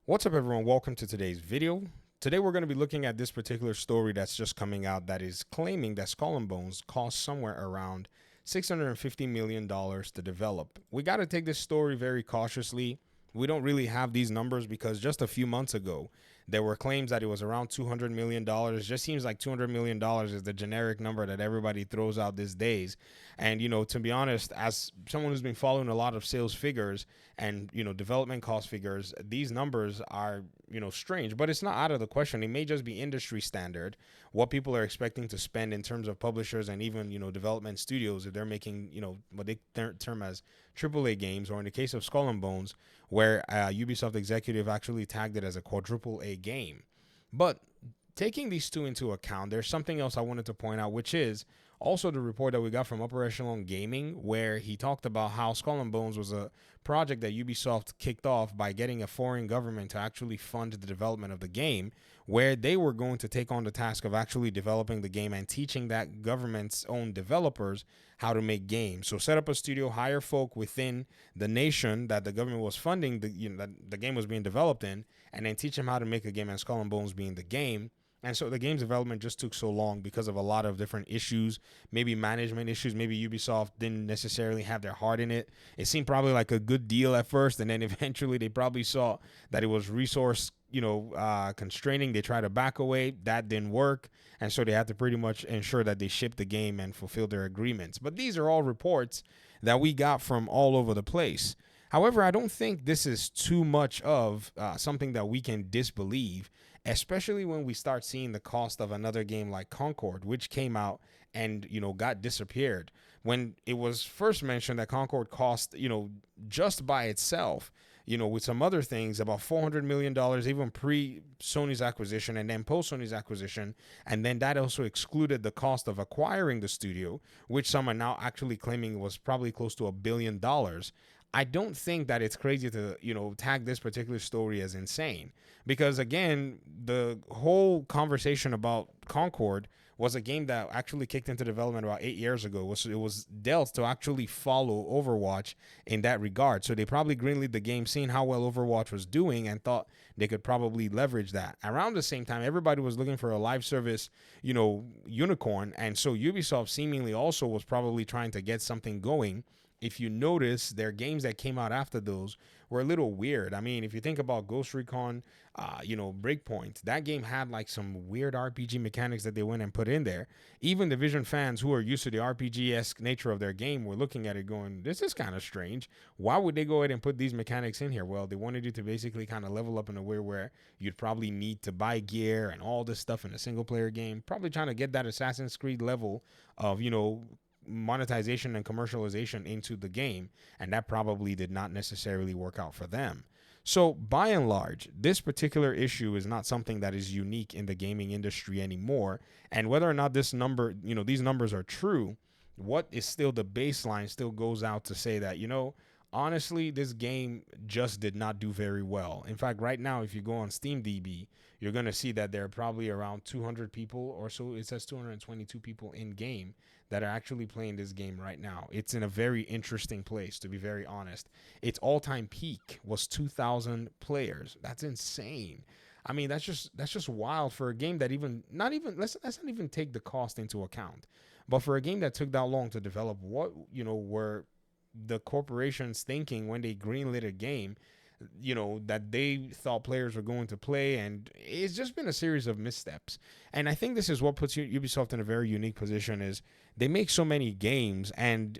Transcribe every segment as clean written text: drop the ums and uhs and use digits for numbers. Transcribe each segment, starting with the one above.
What's up, everyone? Welcome to today's video. Today, we're going to be looking at this particular story that's just coming out that is claiming that Skull and Bones cost somewhere around $650 million to develop. We got to take this story very cautiously. We don't really have these numbers because just a few months ago, there were claims that it was around $200 million. It just seems like $200 million is the generic number that everybody throws out these days. And, to be honest, as someone who's been following a lot of sales figures and, development cost figures, these numbers are, strange, but it's not out of the question. It may just be industry standard, what people are expecting to spend in terms of publishers and even, development studios if they're making, what they term as AAA games, or in the case of Skull and Bones, where a Ubisoft executive actually tagged it as a quadruple A game. But taking these two into account, there's something else I wanted to point out, which is also the report that we got from Upper Echelon Gaming, where he talked about how Skull and Bones was a project that Ubisoft kicked off by getting a foreign government to actually fund the development of the game, where they were going to take on the task of actually developing the game and teaching that government's own developers how to make games. So set up a studio, hire folk within the nation that the government was funding, that the game was being developed in, and then teach them how to make a game, and Skull and Bones being the game. And so the game's development just took so long because of a lot of different issues, maybe management issues. Maybe Ubisoft didn't necessarily have their heart in it. It seemed probably like a good deal at first, and then eventually they probably saw that it was resource, constraining. They tried to back away. That didn't work. And so they had to pretty much ensure that they shipped the game and fulfilled their agreements. But these are all reports that we got from all over the place. However, I don't think this is too much of something that we can disbelieve, especially when we start seeing the cost of another game like Concord, which came out and, got disappeared. When it was first mentioned that Concord cost, just by itself, with some other things, about $400 million, even pre-Sony's acquisition and then post-Sony's acquisition. And then that also excluded the cost of acquiring the studio, which some are now actually claiming was probably close to $1 billion. I don't think that it's crazy to, tag this particular story as insane, because again, the whole conversation about Concord was a game that actually kicked into development about 8 years ago. It was dealt to actually follow Overwatch in that regard. So they probably greenlit the game, seeing how well Overwatch was doing, and thought they could probably leverage that. Around the same time, everybody was looking for a live service, unicorn. And so Ubisoft seemingly also was probably trying to get something going. If you notice, their games that came out after those were a little weird. I mean, if you think about Ghost Recon, Breakpoint, that game had like some weird RPG mechanics that they went and put in there. Even Division fans who are used to the RPG-esque nature of their game were looking at it going, this is kind of strange. Why would they go ahead and put these mechanics in here? Well, they wanted you to basically kind of level up in a way where you'd probably need to buy gear and all this stuff in a single-player game, probably trying to get that Assassin's Creed level of, monetization and commercialization into the game, and that probably did not necessarily work out for them. So by and large, this particular issue is not something that is unique in the gaming industry anymore. And whether or not this number, these numbers are true, what is still the baseline still goes out to say that, honestly, this game just did not do very well. In fact, right now, if you go on SteamDB, you're going to see that there are probably around 200 people or so. It says 222 people in game that are actually playing this game right now. It's in a very interesting place, to be very honest. Its all-time peak was 2,000 players. That's insane. I mean, that's just wild for a game that let's not even take the cost into account. But for a game that took that long to develop, what, were the corporations thinking when they greenlit a game, that they thought players were going to play? And it's just been a series of missteps. And I think this is what puts Ubisoft in a very unique position, is they make so many games, and,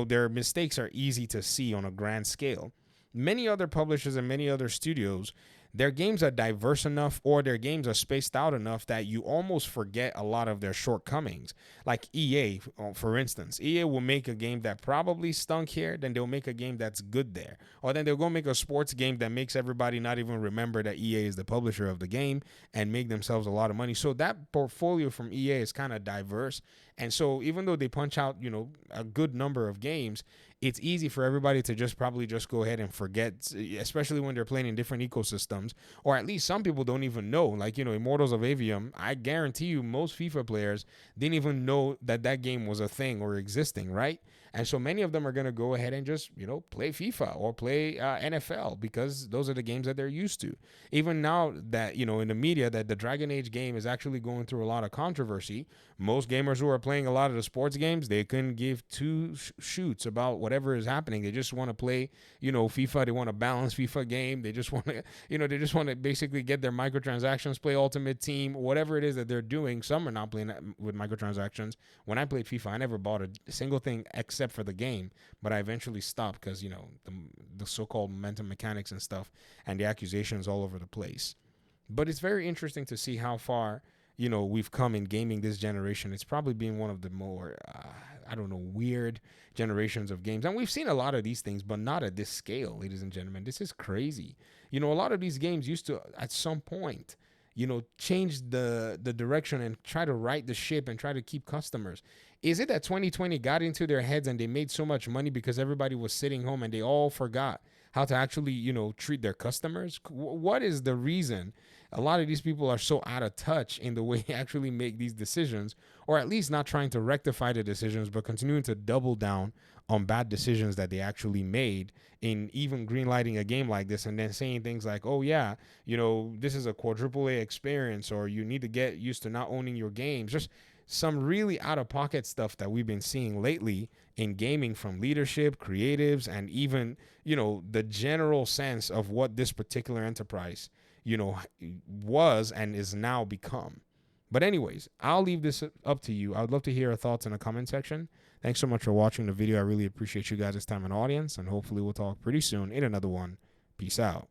their mistakes are easy to see on a grand scale. Many other publishers and many other studios, their games are diverse enough, or their games are spaced out enough that you almost forget a lot of their shortcomings. Like EA, for instance. EA will make a game that probably stunk here, then they'll make a game that's good there. Or then they'll go make a sports game that makes everybody not even remember that EA is the publisher of the game, and make themselves a lot of money. So that portfolio from EA is kind of diverse. And so even though they punch out, a good number of games, it's easy for everybody to probably go ahead and forget, especially when they're playing in different ecosystems, or at least some people don't even know. Like, Immortals of Avium, I guarantee you most FIFA players didn't even know that game was a thing or existing, right? And so many of them are going to go ahead and just, play FIFA or play NFL because those are the games that they're used to. Even now that, in the media, that the Dragon Age game is actually going through a lot of controversy, most gamers who are playing a lot of the sports games, they couldn't give two shoots about whatever is happening. They just want to play, FIFA. They want a balanced FIFA game. They just want to, basically get their microtransactions, play Ultimate Team, whatever it is that they're doing. Some are not playing with microtransactions. When I played FIFA, I never bought a single thing except for the game, but I eventually stopped because, the so-called momentum mechanics and stuff and the accusations all over the place. But it's very interesting to see how far, we've come in gaming this generation. It's probably been one of the more, weird generations of games. And we've seen a lot of these things, but not at this scale, ladies and gentlemen. This is crazy. A lot of these games used to, at some point, change the direction and try to right the ship and try to keep customers. Is it that 2020 got into their heads and they made so much money because everybody was sitting home and they all forgot how to actually, treat their customers? What is the reason a lot of these people are so out of touch in the way they actually make these decisions, or at least not trying to rectify the decisions, but continuing to double down on bad decisions that they actually made in even greenlighting a game like this, and then saying things like, oh yeah, this is a quadruple A experience, or you need to get used to not owning your games. Just some really out of pocket stuff that we've been seeing lately in gaming from leadership, creatives, and even, the general sense of what this particular enterprise, was and is now become. But anyways, I'll leave this up to you. I would love to hear your thoughts in the comment section. Thanks so much for watching the video. I really appreciate you guys' time and audience, and hopefully we'll talk pretty soon in another one. Peace out.